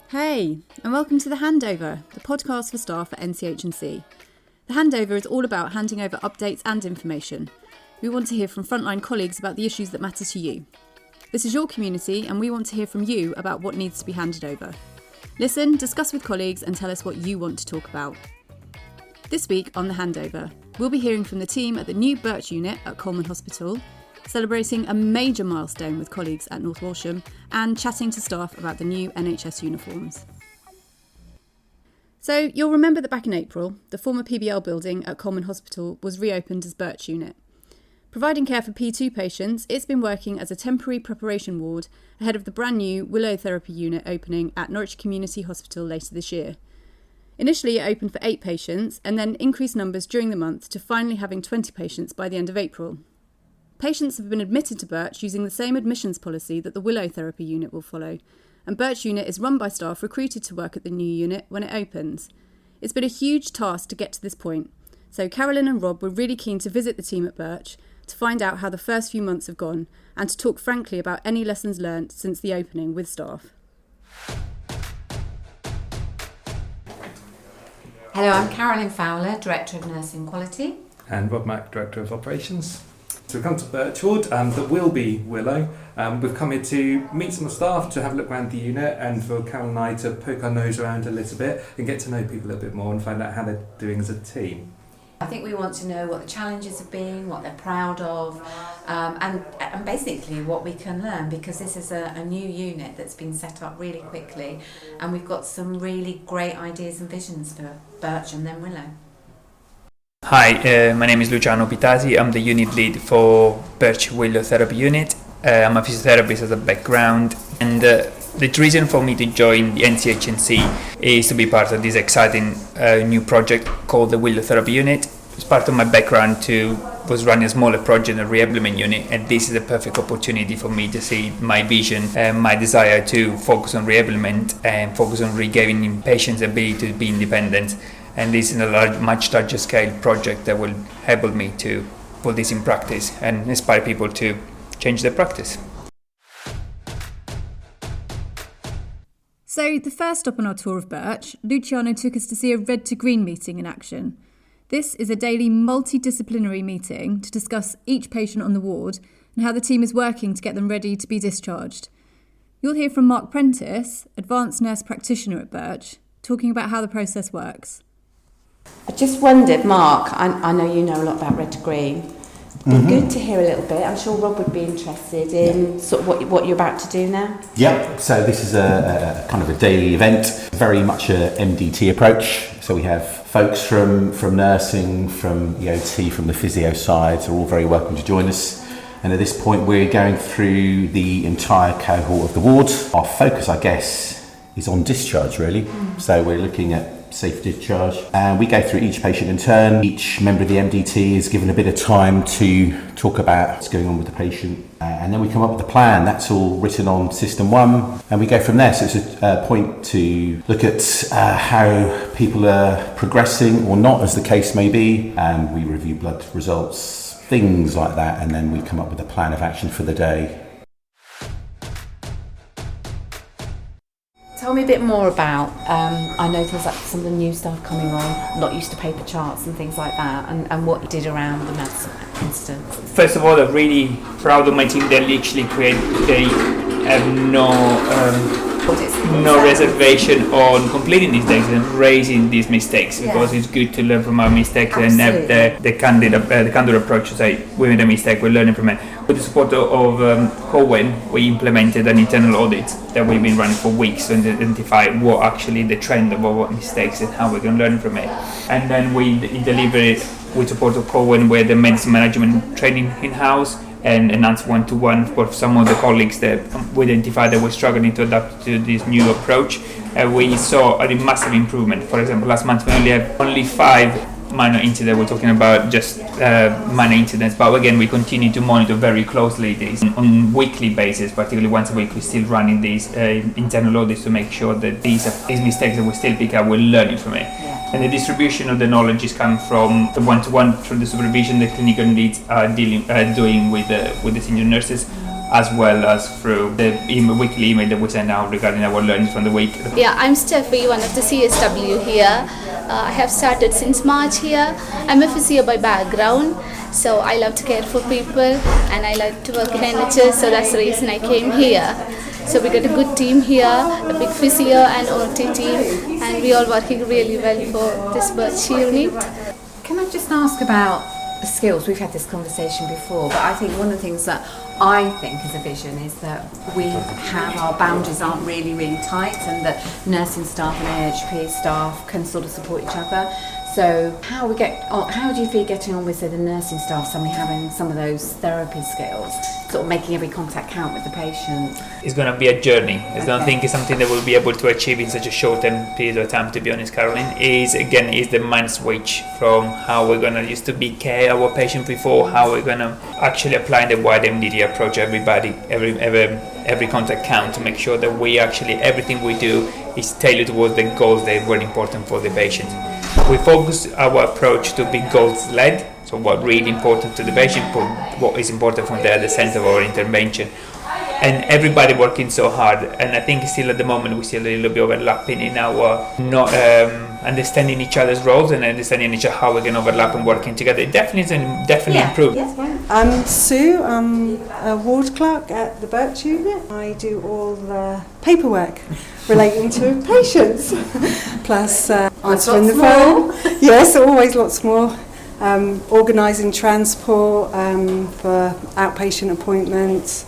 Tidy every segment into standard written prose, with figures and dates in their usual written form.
Hey, and welcome to The Handover, the podcast for staff at NCH&C. The Handover is all about handing over updates and information. We want to hear from frontline colleagues about the issues that matter to you. This is your community, and we want to hear from you about what needs to be handed over. Listen, discuss with colleagues, and tell us what you want to talk about. This week on The Handover, we'll be hearing from the team at the new Birch Unit at Coleman Hospital, celebrating a major milestone with colleagues at North Walsham, and chatting to staff about the new NHS uniforms. So you'll remember that back in April, the former PBL building at Coleman Hospital was reopened as Birch Unit. Providing care for P2 patients, it's been working as a temporary preparation ward ahead of the brand new Willow Therapy Unit opening at Norwich Community Hospital later this year. Initially it opened for 8 patients and then increased numbers during the month to finally having 20 patients by the end of April. Patients have been admitted to Birch using the same admissions policy that the Willow Therapy Unit will follow, and Birch Unit is run by staff recruited to work at the new unit when it opens. It's been a huge task to get to this point, so Carolyn and Rob were really keen to visit the team at Birch to find out how the first few months have gone and to talk frankly about any lessons learnt since the opening with staff. Hello, I'm Carolyn Fowler, Director of Nursing Quality. And Rob Mack, Director of Operations. So we've come to Birch Ward, that will be Willow. We've come here to meet some staff, to have a look around the unit, and for Carol and I to poke our nose around a little bit and get to know people a little bit more and find out how they're doing as a team. I think we want to know what the challenges have been, what they're proud of, and basically what we can learn, because this is a new unit that's been set up really quickly, and we've got some really great ideas and visions for Birch and then Willow. Hi, my name is Luciano Pitasi. I'm the unit lead for Birch Willow Therapy Unit. I'm a physiotherapist as a background, and the reason for me to join the NCH&C is to be part of this exciting new project called the Willow Therapy Unit. As part of my background was running a smaller project, a rehabilitation unit, and this is a perfect opportunity for me to see my vision and my desire to focus on rehabilitation and focus on regaining patients' ability to be independent. And this is a much larger scale project that will help me to put this in practice and inspire people to change their practice. So the first stop on our tour of Birch, Luciano took us to see a red to green meeting in action. This is a daily multidisciplinary meeting to discuss each patient on the ward and how the team is working to get them ready to be discharged. You'll hear from Mark Prentice, advanced nurse practitioner at Birch, talking about how the process works. I just wondered, Mark, I know you know a lot about red to green. It'd be good to hear a little bit. I'm sure Rob would be interested in sort of what you're about to do now. Yeah, so this is a kind of a daily event, very much a MDT approach. So we have folks from nursing, from the OT, from the physio side, are all very welcome to join us. And at this point, we're going through the entire cohort of the ward. Our focus, I guess, is on discharge, really. So we're looking at safe discharge, and we go through each patient in turn. Each member of the MDT is given a bit of time to talk about what's going on with the patient, and then we come up with a plan. That's all written on System 1, and we go from there. So it's a point to look at how people are progressing or not, as the case may be, and we review blood results, things like that, and then we come up with a plan of action for the day. Tell me a bit more about, I know there's like some of the new stuff coming on, not used to paper charts and things like that, and what you did around the maths instance. First of all, I'm really proud of my team. They literally they have no reservation on completing these things and raising these mistakes, because it's good to learn from our mistakes. Absolutely. And have the candid approach to say, we made a mistake, we're learning from it. With the support of Cohen, we implemented an internal audit that we've been running for weeks to identify what actually the trend of what mistakes and how we can learn from it. And then we deliver it with support of Cohen, with the medicine management training in-house, and enhance one-to-one for some of the colleagues that we identified that were struggling to adapt to this new approach. We saw a massive improvement. For example, last month we only 5 minor incidents. We're talking about just minor incidents, but again, we continue to monitor very closely these on weekly basis, particularly once a week. We're still running these internal audits to make sure that these mistakes that we still pick up, we're learning from it. And the distribution of the knowledge is coming from the one-to-one, from the supervision the clinical leads are doing with the senior nurses, as well as through the weekly email that we send out regarding our learnings from the week. Yeah, I'm Steffi, one of the CSW here. I have started since March here. I'm a physio by background, so I love to care for people and I like to work in NHS, so that's the reason I came here. So we got a good team here, a big physio and OT team, and we all working really well for this Birch Unit. Can I just ask about the skills? We've had this conversation before, but I think one of the things that I think as a vision is that we have, our boundaries aren't really tight, and that nursing staff and AHP staff can sort of support each other. So how do you feel getting on with, say, the nursing staff, suddenly having some of those therapy skills, sort of making every contact count with the patient? It's going to be a journey. I don't think it's something that we'll be able to achieve in such a short period of time, to be honest, Carolyn. Is the mind switch from how we're going to used to be care our patient before, how we're going to actually apply the wide MDT approach. Everybody, every contact count, to make sure that we actually, everything we do is tailored towards the goals that were important for the patient. We focus our approach to be goals-led, so what really important to the patient, what is important from the sense of our intervention. And everybody working so hard, and I think still at the moment we see a little bit overlapping in our not understanding each other's roles and understanding each other, how we can overlap and working together. It definitely improved. Yes, right. I'm Sue. I'm a ward clerk at the Birch Unit. I do all the paperwork relating to patients, plus answering the phone. Yes, always lots more. Organising transport for outpatient appointments.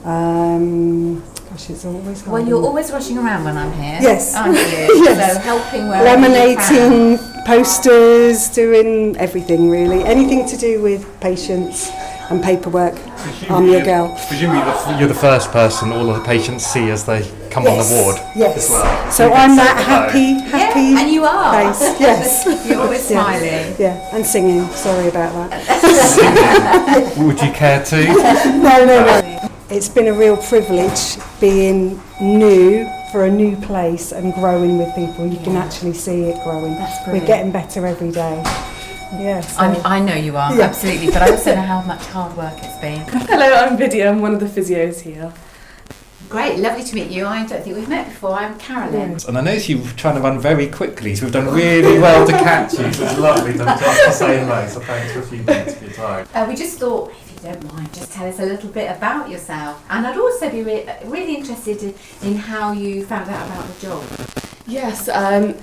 Gosh, it's always hard. Well, you're always rushing around when I'm here. Yes. Aren't you? Yes. So helping wherever you can. Laminating posters, doing everything really. Anything to do with patients and paperwork. I'm your girl. Presumably you're the first person all of the patients see as they come on the ward. Yes. As well. So I'm that happy Yeah, and you are. face. Yes. You're always smiling. Yeah, and singing. Sorry about that. Would you care to? No. It's been a real privilege being new for a new place and growing with people. You can actually see it growing. That's We're brilliant. getting better every day. Yes. I know you are, Yeah. absolutely, but I also know how much hard work it's been. Hello, I'm Vidya. I'm one of the physios here. Great, lovely to meet you. I don't think we've met before. I'm Carolyn. And I noticed you were trying to run very quickly, so we've done really well to catch you. So it's lovely to say hello, so thanks for a few minutes of your time. We just thought, if you don't mind, just tell us a little bit about yourself. And I'd also be really interested in how you found out about the job. Yes,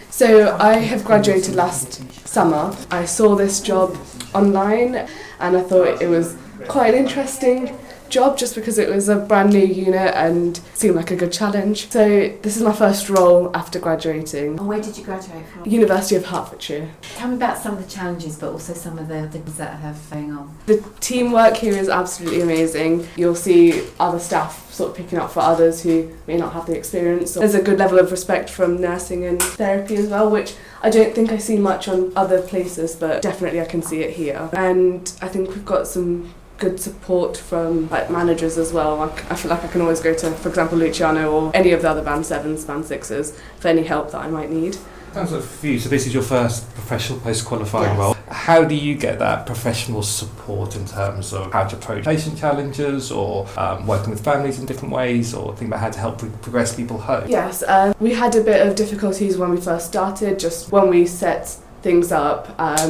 so I have graduated last summer. I saw this job online and I thought it was quite an interesting job just because it was a brand new unit and seemed like a good challenge. So this is my first role after graduating. And where did you graduate from? University of Hertfordshire. Tell me about some of the challenges, but also some of the things that have going on. The teamwork here is absolutely amazing. You'll see other staff sort of picking up for others who may not have the experience. There's a good level of respect from nursing and therapy as well, which I don't think I see much on other places, but definitely I can see it here. And I think we've got some good support from managers as well. I feel like I can always go to, for example, Luciano or any of the other band 7s, band 6s for any help that I might need. In terms of you, so this is your first professional post-qualifying Yes. role. How do you get that professional support in terms of how to approach patient challenges or working with families in different ways, or think about how to help progress people home? Yes, we had a bit of difficulties when we first started, just when we set things up.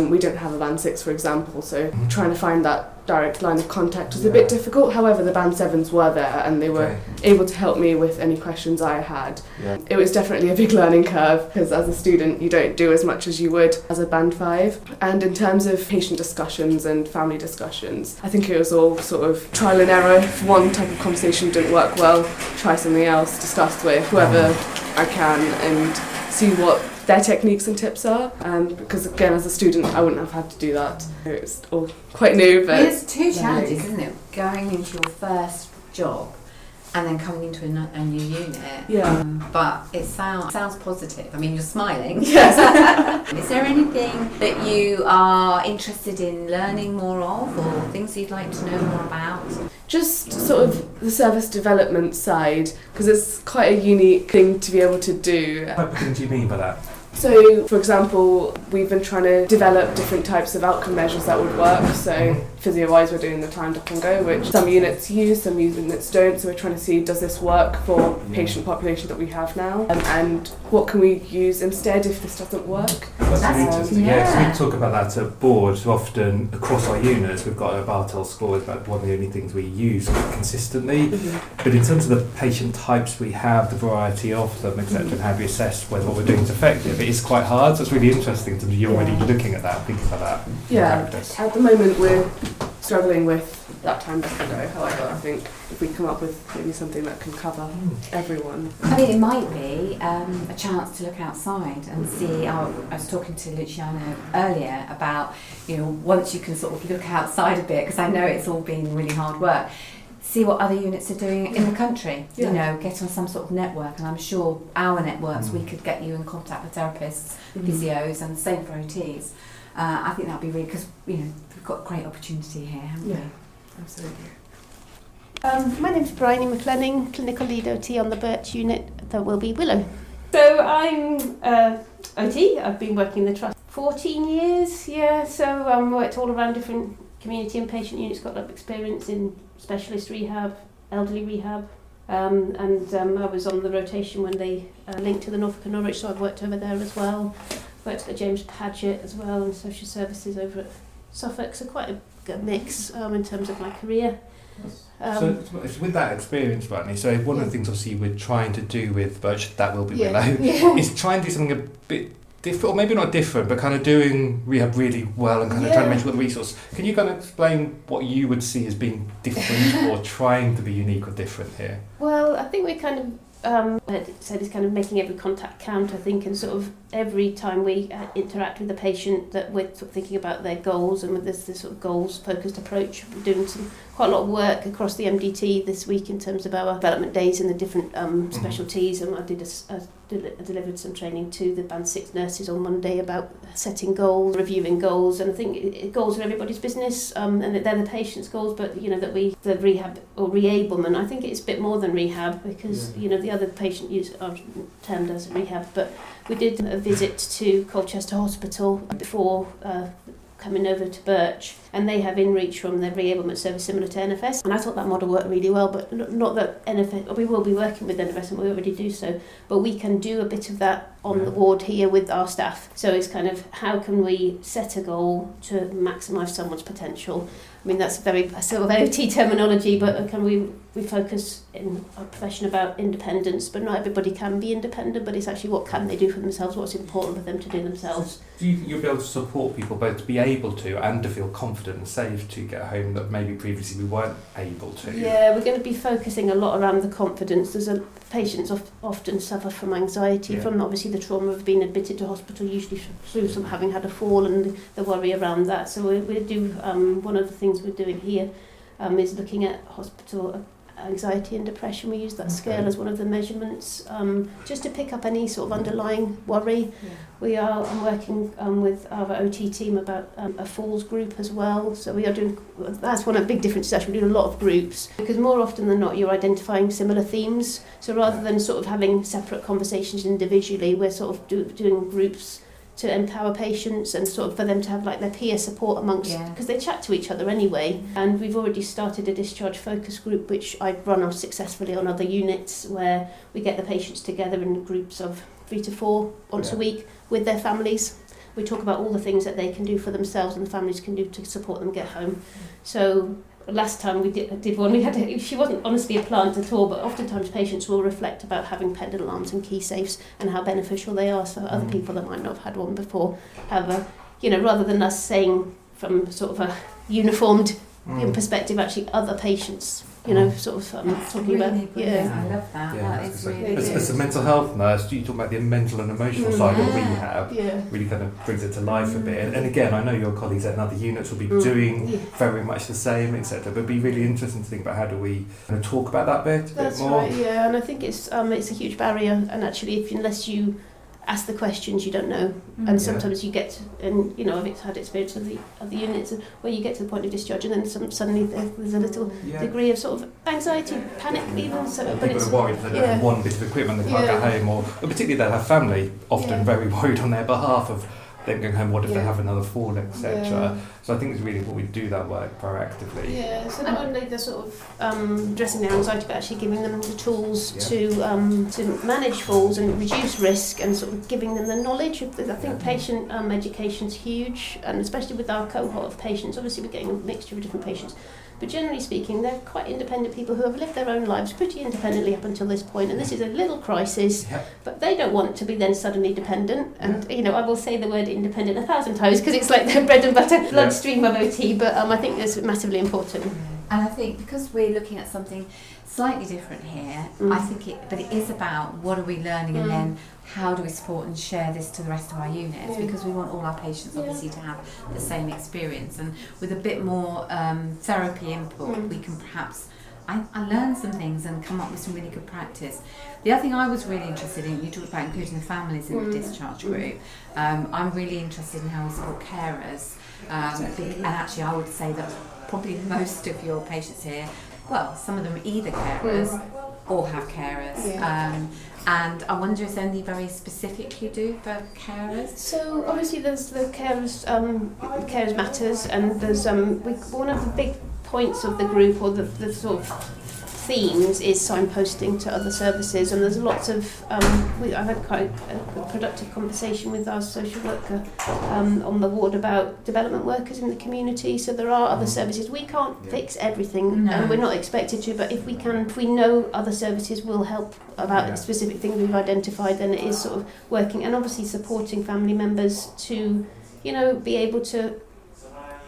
We didn't have a band 6, for example, so trying to find that direct line of contact was a bit difficult. However, the band 7s were there and they were able to help me with any questions I had. Yeah. It was definitely a big learning curve because as a student you don't do as much as you would as a band 5. And in terms of patient discussions and family discussions, I think it was all sort of trial and error. If one type of conversation didn't work well, try something else, discuss with whoever I can and see what their techniques and tips are, because again as a student I wouldn't have had to do that. It's all quite new, but There's two challenges, isn't it? Going into your first job and then coming into a new unit. Yeah. But it sounds positive. I mean, you're smiling. Yes. Is there anything that you are interested in learning more of, or things you'd like to know more about? just sort of the service development side, because it's quite a unique thing to be able to do. What do you mean by that? So, for example, we've been trying to develop different types of outcome measures that would work. So, physio-wise we're doing the timed up and go, which some units use, some units don't, so we're trying to see does this work for patient population that we have now, and what can we use instead if this doesn't work. That's really interesting. So we talk about that at board. So often across our units we've got a Bartel score, is about one of the only things we use consistently. But in terms of the patient types we have, the variety of them, etc., and how we assess whether what we're doing is effective, it is quite hard. So it's really interesting in terms of you already looking at that, thinking about that in practice. At the moment we're struggling with that time up and go. However, I think if we come up with maybe something that can cover everyone. I mean, it might be a chance to look outside and see. I was talking to Luciano earlier about, once you can sort of look outside a bit, because I know it's all been really hard work, see what other units are doing in the country, get on some sort of network, and I'm sure our networks, we could get you in contact with therapists, physios, and the same for OTs. I think that would be really, because we've got a great opportunity here, haven't we? Absolutely. My name's Bryony McLenning, Clinical Lead OT on the Birch Unit that will be Willow. So I'm OT, I've been working in the trust 14 years, so worked all around different community and patient units, got a lot of experience in specialist rehab, elderly rehab, and I was on the rotation when they linked to the Norfolk and Norwich, so I've worked over there as well. Worked at James Paget as well, and social services over at Suffolk, so quite a good mix in terms of my career. So with that experience, Rodney, so one of the things obviously we're trying to do with Birch, that will be Willow, is try and do something a bit different, or maybe not different, but kind of doing rehab really well and kind of trying to make sure the resource. Can you kind of explain what you would see as being different or trying to be unique or different here? Well, I think we're kind of said it's kind of making every contact count, I think, and sort of every time we interact with the patient that we're sort of thinking about their goals, and with this sort of goals focused approach. We're doing quite a lot of work across the MDT this week in terms of our development days and the different specialties, and I delivered some training to the Band 6 nurses on Monday about setting goals, reviewing goals, and I think goals are everybody's business, and they're the patient's goals, but that the rehab or reablement, I think it's a bit more than rehab, because the other patient use are termed as rehab, but we did a visit to Colchester Hospital before coming over to Birch, and they have in-reach from their reablement service similar to NFS, and I thought that model worked really well, but not that NFS, we will be working with NFS and we already do so, but we can do a bit of that on the ward here with our staff. So it's kind of how can we set a goal to maximise someone's potential. I mean, that's a sort of OT terminology, but can we focus in our profession about independence, but not everybody can be independent, but it's actually what can they do for themselves, what's important for them to do themselves. Do you think you'll be able to support people both to be able to and to feel confident and safe to get home that maybe previously we weren't able to? Yeah, we're going to be focusing a lot around the confidence. Patients often suffer from anxiety, from obviously the trauma of being admitted to hospital, usually through some having had a fall and the worry around that. So we do, one of the things we're doing here is looking at hospital anxiety and depression. We use that scale as one of the measurements, just to pick up any sort of underlying worry. I'm working with our OT team about a falls group as well. So we are doing, that's one of the big differences actually, we do a lot of groups, because more often than not you're identifying similar themes. So rather than sort of having separate conversations individually, we're sort of doing groups to empower patients and sort of for them to have like their peer support amongst, because they chat to each other anyway. And we've already started a discharge focus group, which I've run successfully on other units, where we get the patients together in groups of 3 to 4 once a week with their families. We talk about all the things that they can do for themselves and the families can do to support them get home. So last time we did one, she wasn't honestly a plant at all, but oftentimes patients will reflect about having pendant alarms and key safes and how beneficial they are. So other people that might not have had one before have rather than us saying from sort of a uniformed perspective, actually other patients, sort of talking really about. I love that. That is really good. As a mental health nurse, you talk about the mental and emotional side of rehab, really kind of brings it to life a bit. And again, I know your colleagues at other units will be doing very much the same, etc. But it'd be really interesting to think about how do we kind of talk about that bit a bit more. That's right, and I think it's a huge barrier. And actually, unless you ask the questions, you don't know. And sometimes you get, and I've had experience of the units where you get to the point of discharge, and then suddenly there's a little degree of sort of anxiety, panic even. So, but people are worried that they don't have one bit of equipment they can't get home, or particularly they'll have family often very worried on their behalf of then going home, what if they have another fall, etc. Yeah. So I think it's really important we do that work proactively. Yeah, so not only the sort of addressing their anxiety, but actually giving them the tools to manage falls and reduce risk, and sort of giving them the knowledge. I think patient education is huge, and especially with our cohort of patients. Obviously, we're getting a mixture of different patients. But generally speaking, they're quite independent people who have lived their own lives pretty independently up until this point, and this is a little crisis, but they don't want to be then suddenly dependent. And, you know, I will say the word independent 1,000 times because it's like the bread and butter bloodstream of OT, but I think it's massively important. And I think because we're looking at something slightly different here, I think it is about what are we learning and then how do we support and share this to the rest of our units, because we want all our patients obviously to have the same experience, and with a bit more therapy input we can perhaps I learn some things and come up with some really good practice. The other thing I was really interested in, you talked about including the families in the discharge group. I'm really interested in how we support carers, and actually I would say that probably most of your patients here, well, some of them are either carers or have carers. And I wonder if there's anything very specific you do for carers? So obviously there's the carers matters, and there's one of the big points of the group, or the sort of themes, is signposting to other services, and there's lots of I've had quite a productive conversation with our social worker on the ward about development workers in the community. So there are other services. We can't fix everything, and we're not expected to, but if we know other services will help about specific things we've identified, then it is sort of working, and obviously supporting family members to, you know, be able to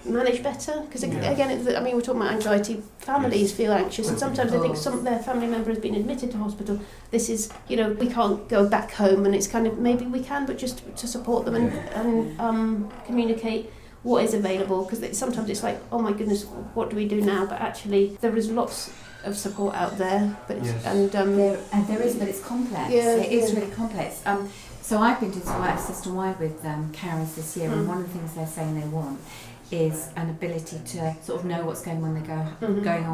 manage better, because again, we're talking about anxiety. Families feel anxious, and sometimes they think their family member has been admitted to hospital. This is, you know, we can't go back home, and it's kind of, maybe we can, but just to support them and communicate what is available, because sometimes it's like, oh my goodness, what do we do now? But actually there is lots of support out there, but there is, but it's complex. It is really complex. So I've been doing some work system-wide with carers this year, and one of the things they're saying they want is an ability to sort of know what's going on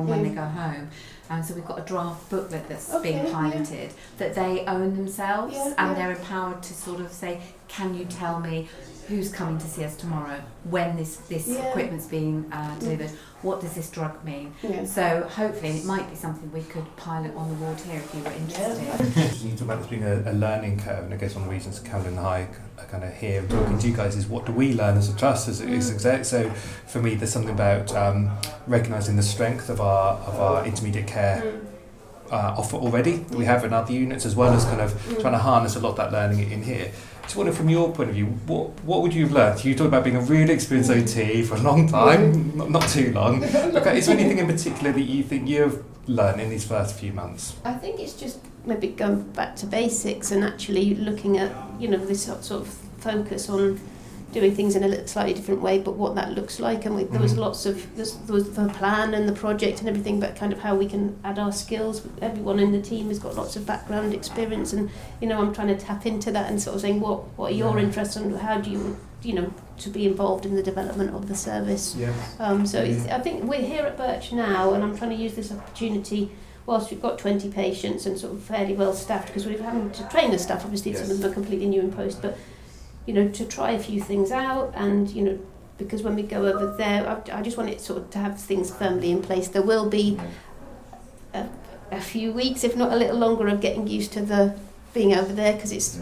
when they go home. And so we've got a draft booklet that's being piloted that they own themselves, and they're empowered to sort of say, can you tell me who's coming to see us tomorrow, when this equipment's being delivered, what does this drug mean? So hopefully it might be something we could pilot on the ward here if you were interested. You talk about this being a learning curve, and I guess one of the reasons Carolyn and I are kind of here talking to you guys is what do we learn as a trust, as exec. So for me there's something about recognising the strength of our intermediate care offer already that we have in other units, as well as kind of trying to harness a lot of that learning in here. Just wonder, from your point of view, what would you have learned? You talk about being a really experienced OT for a long time, not too long. Okay, is there anything in particular that you think you've learned in these first few months? I think it's just maybe going back to basics and actually looking at, you know, this sort of focus on doing things in a slightly different way, but what that looks like. And there was lots of, there was the plan and the project and everything, but kind of how we can add our skills. Everyone in the team has got lots of background experience, and, you know, I'm trying to tap into that and sort of saying, what are your interests, and how do you know, to be involved in the development of the service. I think we're here at Birch now, and I'm trying to use this opportunity, whilst we've got 20 patients and sort of fairly well staffed, because we're having to train the staff, obviously some of them are completely new in post, but, you know, to try a few things out. And, you know, because when we go over there, I just want it sort of to have things firmly in place. There will be a few weeks, if not a little longer, of getting used to the being over there, because it's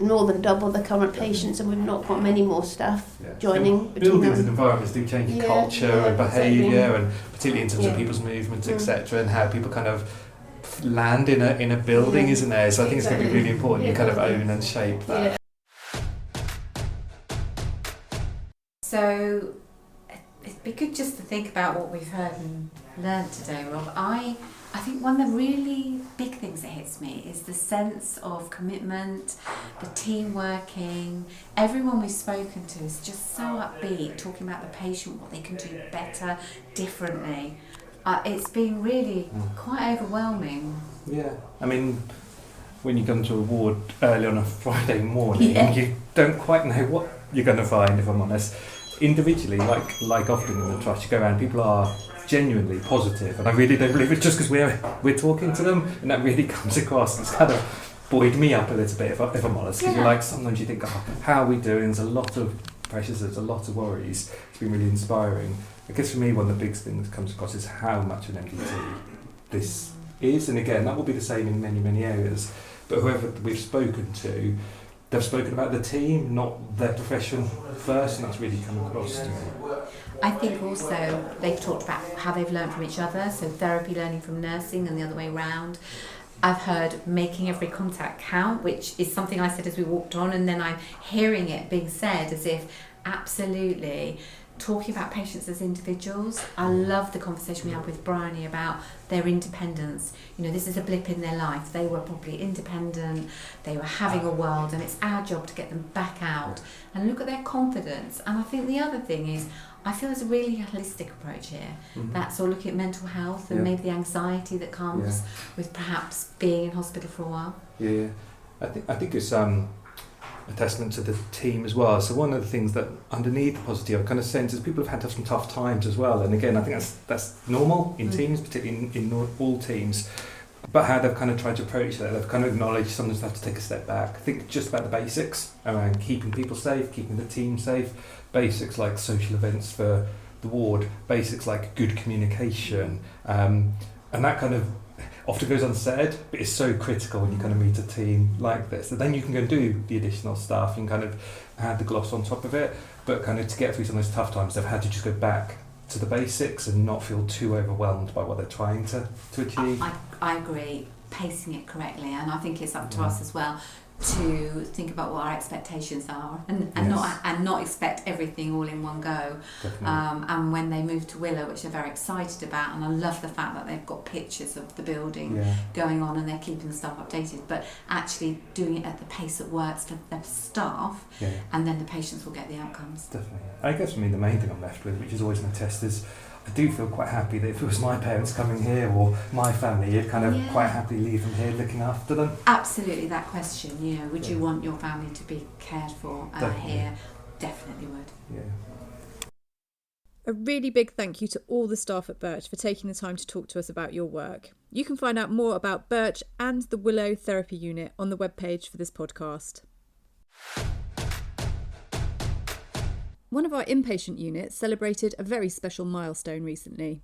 more than double the current patients, and we've not got many more staff joining. Buildings and environments do change culture and behaviour, and particularly in terms of people's movements, etc., and how people kind of land in a building, isn't there? So I think it's going to be really important you kind of own and shape that. So it'd be good just to think about what we've heard and learned today, Rob. I think one of the really big things that hits me is the sense of commitment, the team working. Everyone we've spoken to is just so upbeat, talking about the patient, what they can do better, differently. It's been really quite overwhelming. Yeah, I mean, when you come to a ward early on a Friday morning, you don't quite know what you're going to find, if I'm honest. Individually, like often in the trust, you go around, people are genuinely positive, and I really don't believe it's just because we're talking to them, and that really comes across. It's kind of buoyed me up a little bit, if I'm honest, because Yeah. you're like, sometimes you think, oh, how are we doing? There's a lot of pressures, there's a lot of worries. It's been really inspiring. I guess for me, one of the big things that comes across is how much an MDT this is, and again, that will be the same in many, many areas, but whoever we've spoken to, they've spoken about the team, not their profession first, and that's really come across to me. I think also they've talked about how they've learned from each other, so therapy learning from nursing and the other way around. I've heard making every contact count, which is something I said as we walked on, and then I'm hearing it being said as if absolutely talking about patients as individuals. I love the conversation we had with Bryony about their independence. You know, this is a blip in their life. They were probably independent, they were having a world, and it's our job to get them back out and look at their confidence. And I think the other thing is, I feel there's a really holistic approach here. That's all looking at mental health and maybe the anxiety that comes with perhaps being in hospital for a while. Yeah. I think it's a testament to the team as well. So one of the things that underneath the positive I kind of sense is people have had to have some tough times as well. And again, I think that's normal in teams, particularly in all teams. But how they've kind of tried to approach that, they've kind of acknowledged sometimes they have to take a step back. Think just about the basics around keeping people safe, keeping the team safe. Basics like social events for the ward, basics like good communication, and that kind of often goes unsaid, but it's so critical when you kind of meet a team like this. So then you can go and do the additional stuff and kind of add the gloss on top of it, but kind of to get through some of those tough times, they've had to just go back to the basics and not feel too overwhelmed by what they're trying to achieve. I agree, pacing it correctly, and I think it's up to us as well to think about what our expectations are and not expect everything all in one go. And when they move to Willow, which they're very excited about, and I love the fact that they've got pictures of the building going on and they're keeping the staff updated, but actually doing it at the pace that works for their staff, and then the patients will get the outcomes. Definitely. I guess for me the main thing I'm left with, which is always my test, is I do feel quite happy that if it was my parents coming here or my family, you'd kind of quite happily leave them here looking after them. Absolutely, that question, you know, would you want your family to be cared for here? Definitely would. Yeah. A really big thank you to all the staff at Birch for taking the time to talk to us about your work. You can find out more about Birch and the Willow Therapy Unit on the webpage for this podcast. One of our inpatient units celebrated a very special milestone recently.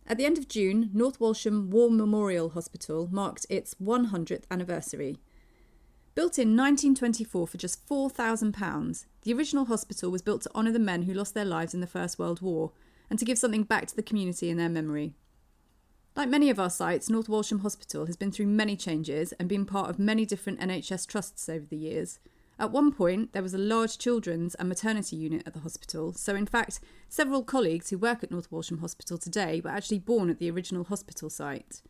At the end of June, North Walsham War Memorial Hospital marked its 100th anniversary. Built in 1924 for just £4,000, the original hospital was built to honour the men who lost their lives in the First World War and to give something back to the community in their memory. Like many of our sites, North Walsham Hospital has been through many changes and been part of many different NHS trusts over the years. At one point, there was a large children's and maternity unit at the hospital, so in fact, several colleagues who work at North Walsham Hospital today were actually born at the original hospital site.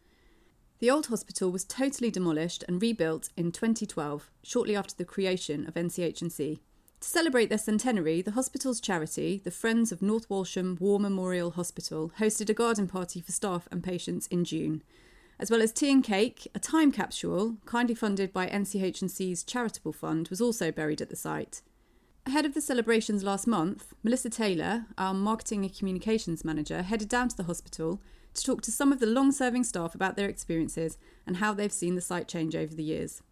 The old hospital was totally demolished and rebuilt in 2012, shortly after the creation of NCH&C. To celebrate their centenary, the hospital's charity, the Friends of North Walsham War Memorial Hospital, hosted a garden party for staff and patients in June. As well as tea and cake, a time capsule, kindly funded by NCH&C's charitable fund, was also buried at the site. Ahead of the celebrations last month, Melissa Taylor, our marketing and communications manager, headed down to the hospital to talk to some of the long-serving staff about their experiences and how they've seen the site change over the years.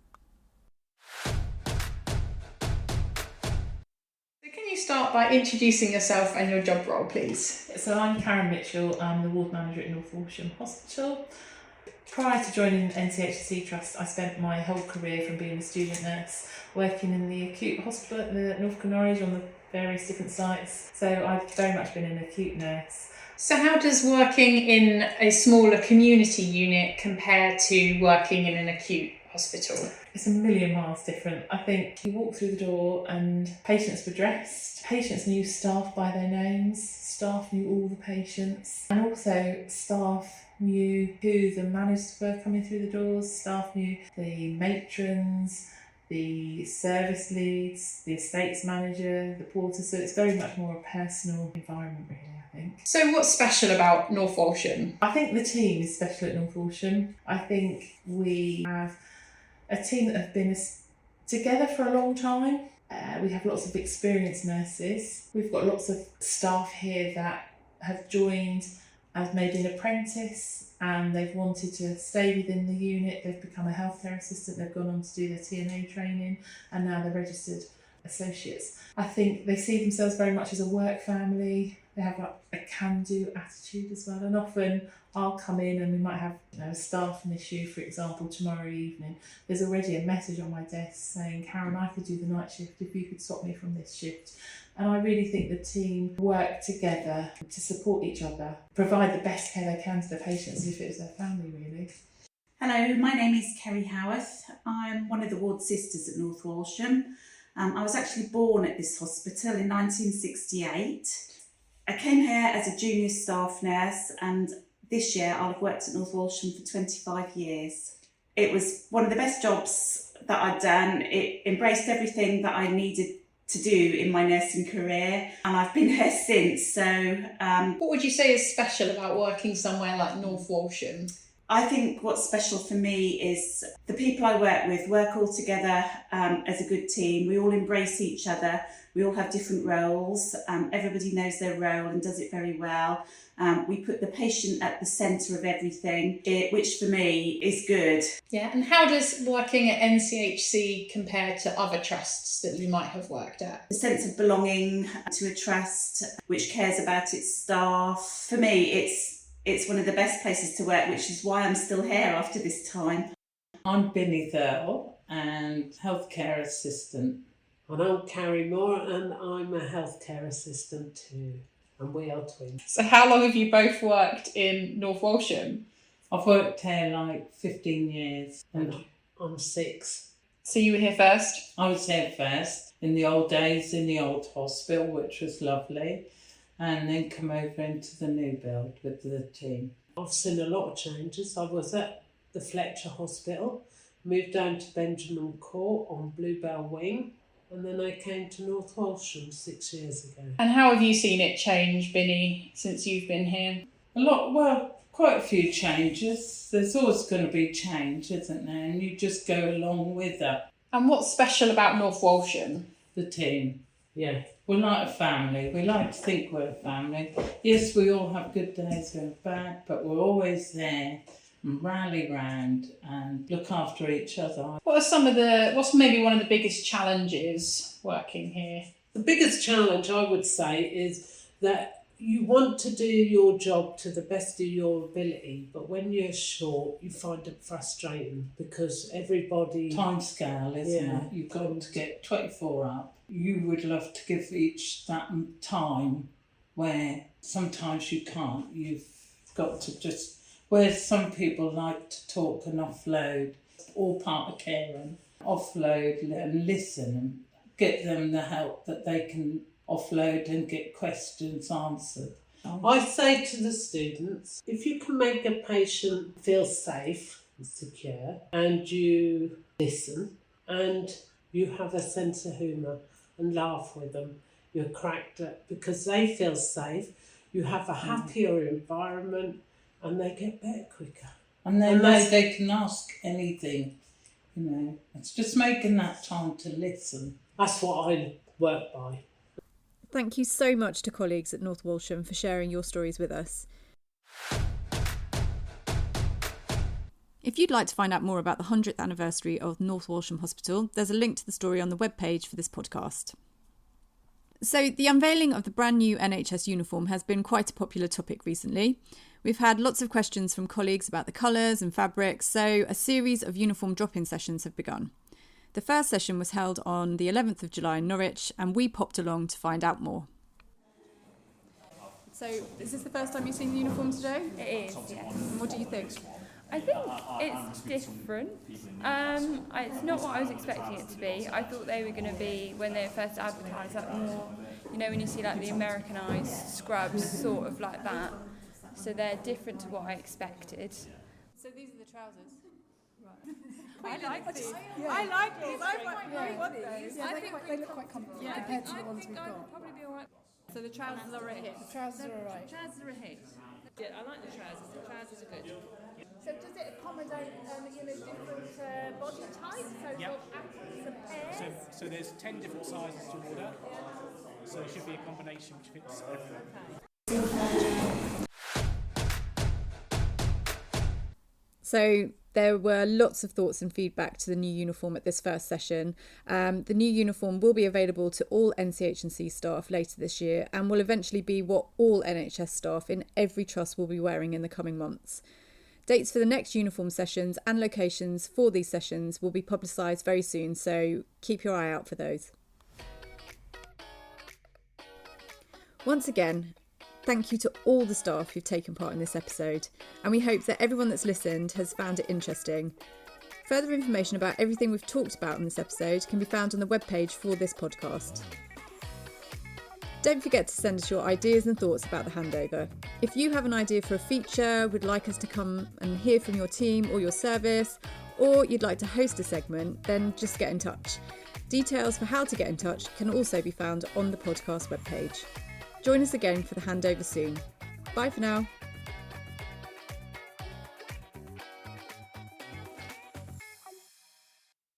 Can you start by introducing yourself and your job role, please? So I'm Karen Mitchell, I'm the ward manager at North Walsham Hospital. Prior to joining NCH&C Trust, I spent my whole career from being a student nurse working in the acute hospital at the North Norwich on the various different sites. So I've very much been an acute nurse. So how does working in a smaller community unit compare to working in an acute hospital? It's a million miles different. I think you walk through the door and patients were dressed. Patients knew staff by their names. Staff knew all the patients. And also staff knew who the managers were coming through the doors. Staff knew the matrons, the service leads, the estates manager, the porter. So it's very much more a personal environment, really, I think. So what's special about North Walsham? I think the team is special at North Walsham. I think we have a team that have been together for a long time. We have lots of experienced nurses. We've got lots of staff here that have joined as maybe an apprentice and they've wanted to stay within the unit. They've become a healthcare assistant, they've gone on to do their TNA training, and now they're registered associates. I think they see themselves very much as a work family. They have like a can-do attitude as well, and often I'll come in and we might have a staffing issue, for example, tomorrow evening. There's already a message on my desk saying, Karen, I could do the night shift if you could swap me from this shift. And I really think the team work together to support each other, provide the best care they can to their patients as if it was their family, really. Hello, my name is Kerry Howarth. I'm one of the ward sisters at North Walsham. I was actually born at this hospital in 1968. I came here as a junior staff nurse, and this year I'll have worked at North Walsham for 25 years. It was one of the best jobs that I'd done. It embraced everything that I needed to do in my nursing career, and I've been here since. So, what would you say is special about working somewhere like North Walsham? I think what's special for me is the people I work with work all together as a good team. We all embrace each other. We all have different roles. Everybody knows their role and does it very well. We put the patient at the centre of everything, which for me is good. Yeah, and how does working at NCHC compare to other trusts that you might have worked at? The sense of belonging to a trust which cares about its staff. For me, it's one of the best places to work, which is why I'm still here after this time. I'm Binny Thurl and healthcare assistant. And I'm Carrie Moore and I'm a healthcare assistant too. And we are twins. So how long have you both worked in North Walsham? I've worked here like 15 years and I'm 6. So you were here first? I was here first in the old days in the old hospital, which was lovely. And then come over into the new build with the team. I've seen a lot of changes. I was at the Fletcher Hospital, moved down to Benjamin Court on Bluebell Wing, and then I came to North Walsham 6 years ago. And how have you seen it change, Binny, since you've been here? A lot, well, quite a few changes. There's always going to be change, isn't there? And you just go along with that. And what's special about North Walsham? The team. Yeah, we're like a family. We like to think we're a family. Yes, we all have good days and bad, but we're always there and rally round and look after each other. What's maybe one of the biggest challenges working here? The biggest challenge, I would say, is that you want to do your job to the best of your ability, but when you're short, you find it frustrating because everybody... Time scale, isn't it? You've got to get 24 up. You would love to give each that time where sometimes you can't. You've got to just... Where some people like to talk and offload, all part of caring, offload and listen and get them the help that they can offload and get questions answered. I say to the students, if you can make a patient feel safe and secure and you listen and you have a sense of humour and laugh with them, you're cracked up because they feel safe, you have a happier environment and they get better quicker. And they know they can ask anything, It's just making that time to listen. That's what I work by. Thank you so much to colleagues at North Walsham for sharing your stories with us. If you'd like to find out more about the 100th anniversary of North Walsham Hospital, there's a link to the story on the webpage for this podcast. So the unveiling of the brand new NHS uniform has been quite a popular topic recently. We've had lots of questions from colleagues about the colours and fabrics, so a series of uniform drop-in sessions have begun. The first session was held on the 11th of July in Norwich, and we popped along to find out more. So, is this the first time you've seen the uniform today? It is, yes. And what do you think? I think it's different. It's not what I was expecting it to be. I thought they were going to be, when they were first advertised, like more, when you see like the Americanised scrubs, sort of like that. So they're different to what I expected. So these are the trousers? Right. I like these. I like these. I want these. Yeah, they look quite comfortable compared to the ones we've got. I would probably be alright. So the trousers are right here? The trousers are alright. The trousers are a hit. Yeah, I like the trousers. The trousers are good. So does it accommodate different body types? So Yep. apples and pears? So there's 10 different sizes to order. So it should be a combination which fits everyone. So there were lots of thoughts and feedback to the new uniform at this first session. The new uniform will be available to all NCH&C staff later this year and will eventually be what all NHS staff in every trust will be wearing in the coming months. Dates for the next uniform sessions and locations for these sessions will be publicised very soon, so keep your eye out for those. Once again, thank you to all the staff who've taken part in this episode, and we hope that everyone that's listened has found it interesting. Further information about everything we've talked about in this episode can be found on the webpage for this podcast. Don't forget to send us your ideas and thoughts about the handover. If you have an idea for a feature, would like us to come and hear from your team or your service, or you'd like to host a segment, then just get in touch. Details for how to get in touch can also be found on the podcast webpage. Join us again for the handover soon. Bye for now.